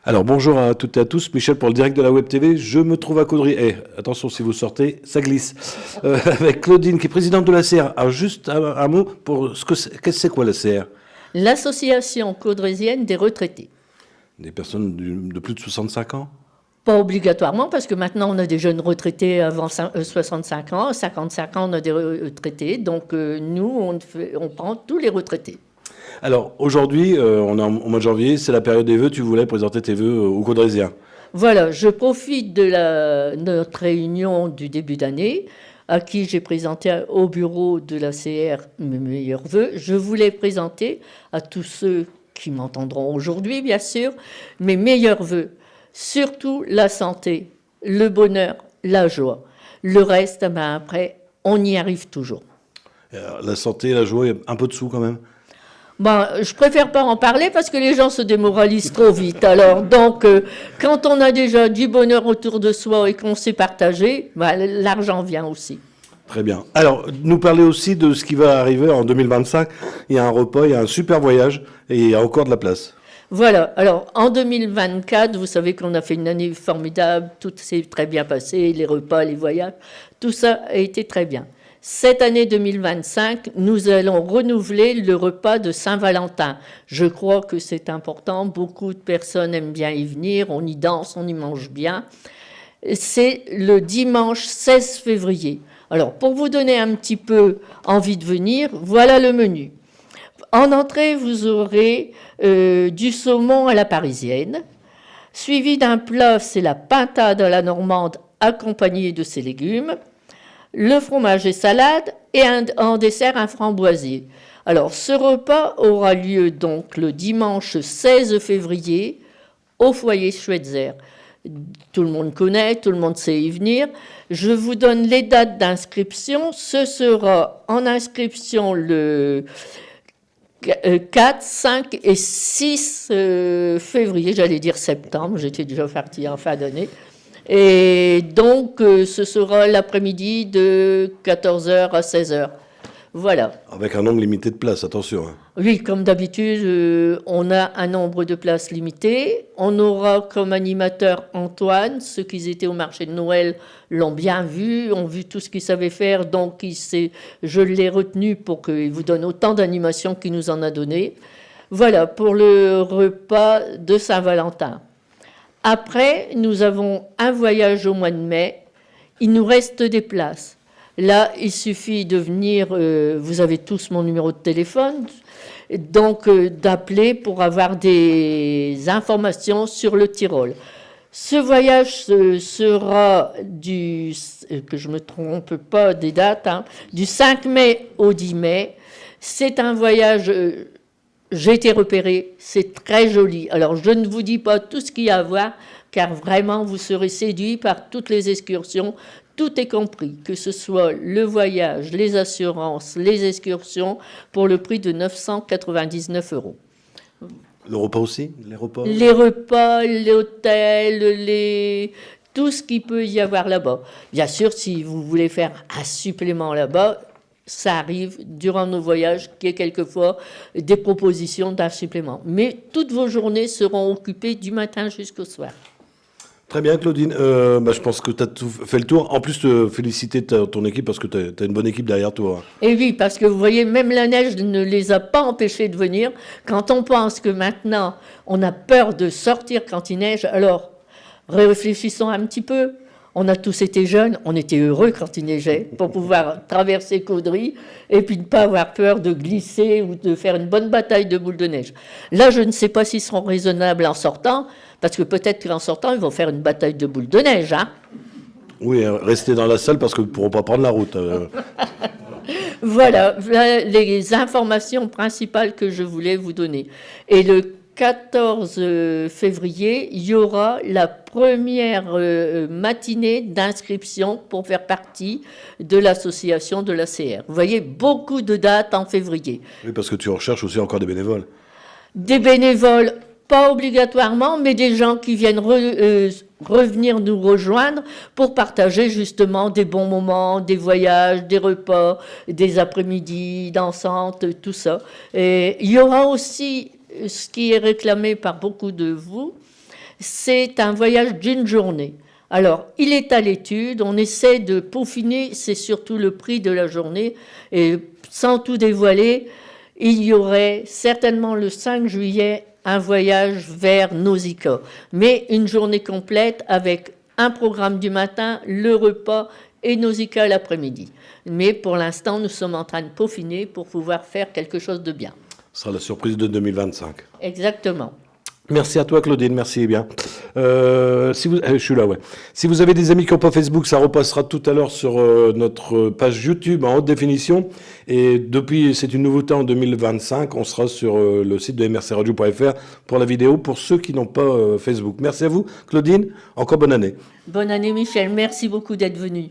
Alors bonjour à toutes et à tous, Michel pour le direct de la Web TV. Je me trouve à Caudry. Attention si vous sortez, ça glisse. Avec Claudine qui est présidente de la CR. Alors juste un mot pour qu'est-ce que c'est quoi la CR? L'Association caudrésienne des retraités. Des personnes de plus de 65 ans? Pas obligatoirement, parce que maintenant on a des jeunes retraités avant 65 ans, 55 ans on a des retraités, donc nous on prend tous les retraités. Alors aujourd'hui, on est au mois de janvier, c'est la période des vœux, tu voulais présenter tes vœux aux Caudrésiens. Voilà, je profite de notre réunion du début d'année, à qui j'ai présenté au bureau de la CR mes meilleurs vœux. Je voulais présenter à tous ceux qui m'entendront aujourd'hui, bien sûr, mes meilleurs vœux. Surtout la santé, le bonheur, la joie. Le reste, ben après, on y arrive toujours. La santé, la joie, un peu de sous quand même. Ben, je préfère pas en parler parce que les gens se démoralisent trop vite. Alors, donc, quand on a déjà du bonheur autour de soi et qu'on sait partager, ben, l'argent vient aussi. Très bien. Alors, nous parler aussi de ce qui va arriver en 2025. Il y a un repas, il y a un super voyage et il y a encore de la place. Voilà, alors en 2024, vous savez qu'on a fait une année formidable, tout s'est très bien passé, les repas, les voyages, tout ça a été très bien. Cette année 2025, nous allons renouveler le repas de Saint-Valentin. Je crois que c'est important, beaucoup de personnes aiment bien y venir, on y danse, on y mange bien. C'est le dimanche 16 février. Alors, pour vous donner un petit peu envie de venir, voilà le menu. En entrée, vous aurez du saumon à la parisienne, suivi d'un plat, c'est la pintade à la normande accompagnée de ses légumes, le fromage et salade, et en dessert, un framboisier. Alors, ce repas aura lieu donc le dimanche 16 février au foyer Schweitzer. Tout le monde connaît, tout le monde sait y venir. Je vous donne les dates d'inscription. Ce sera en inscription le 4, 5 et 6 février, j'allais dire septembre, j'étais déjà partie en fin d'année. Et donc, ce sera l'après-midi de 14h à 16h. Voilà. Avec un nombre limité de places, attention. Oui, comme d'habitude, on a un nombre de places limité. On aura comme animateur Antoine. Ceux qui étaient au marché de Noël l'ont bien vu, ont vu tout ce qu'il savait faire. Donc, je l'ai retenu pour qu'il vous donne autant d'animations qu'il nous en a donné. Voilà, pour le repas de Saint-Valentin. Après, nous avons un voyage au mois de mai. Il nous reste des places. Là, il suffit de venir, vous avez tous mon numéro de téléphone, donc d'appeler pour avoir des informations sur le Tyrol. Ce voyage sera que je ne me trompe pas des dates, du 5 mai au 10 mai. C'est un voyage, j'ai été repéré, c'est très joli. Alors, je ne vous dis pas tout ce qu'il y a à voir, car vraiment, vous serez séduits par toutes les excursions. Tout est compris, que ce soit le voyage, les assurances, les excursions, pour le prix de 999 €. Le repas aussi? Les repas, l'hôtel, tout ce qu'il peut y avoir là-bas. Bien sûr, si vous voulez faire un supplément là-bas, ça arrive durant nos voyages qu'il y ait quelquefois des propositions d'un supplément. Mais toutes vos journées seront occupées du matin jusqu'au soir. Très bien, Claudine. Je pense que tu as tout fait le tour. En plus, féliciter ton équipe parce que tu as une bonne équipe derrière toi. Et oui, parce que vous voyez, même la neige ne les a pas empêchés de venir. Quand on pense que maintenant, on a peur de sortir quand il neige, alors réfléchissons un petit peu. On a tous été jeunes, on était heureux quand il neigeait pour pouvoir traverser Caudry et puis ne pas avoir peur de glisser ou de faire une bonne bataille de boules de neige. Là, je ne sais pas s'ils seront raisonnables en sortant, parce que peut-être qu'en sortant, ils vont faire une bataille de boules de neige. Oui, restez dans la salle parce qu'ils ne pourront pas prendre la route. Voilà les informations principales que je voulais vous donner. Et le 14 février, il y aura la première matinée d'inscription pour faire partie de l'association de la CR. Vous voyez, beaucoup de dates en février. Oui, parce que tu recherches aussi encore des bénévoles. Des bénévoles, pas obligatoirement, mais des gens qui viennent revenir nous rejoindre pour partager justement des bons moments, des voyages, des repas, des après-midi dansantes, tout ça. Et il y aura aussi ce qui est réclamé par beaucoup de vous, C'est un voyage d'une journée. Alors, il est à l'étude, on essaie de peaufiner, c'est surtout le prix de la journée, et sans tout dévoiler, il y aurait certainement le 5 juillet un voyage vers Nausicaa, mais une journée complète avec un programme du matin, le repas et Nausicaa l'après-midi. Mais pour l'instant, nous sommes en train de peaufiner pour pouvoir faire quelque chose de bien. Ce sera la surprise de 2025. Exactement. Merci à toi, Claudine. Merci bien. Je suis là, ouais. Si vous avez des amis qui n'ont pas Facebook, ça repassera tout à l'heure sur notre page YouTube en haute définition. Et depuis, c'est une nouveauté en 2025, on sera sur le site de mrcradio.fr pour la vidéo pour ceux qui n'ont pas Facebook. Merci à vous, Claudine. Encore bonne année. Bonne année, Michel. Merci beaucoup d'être venu.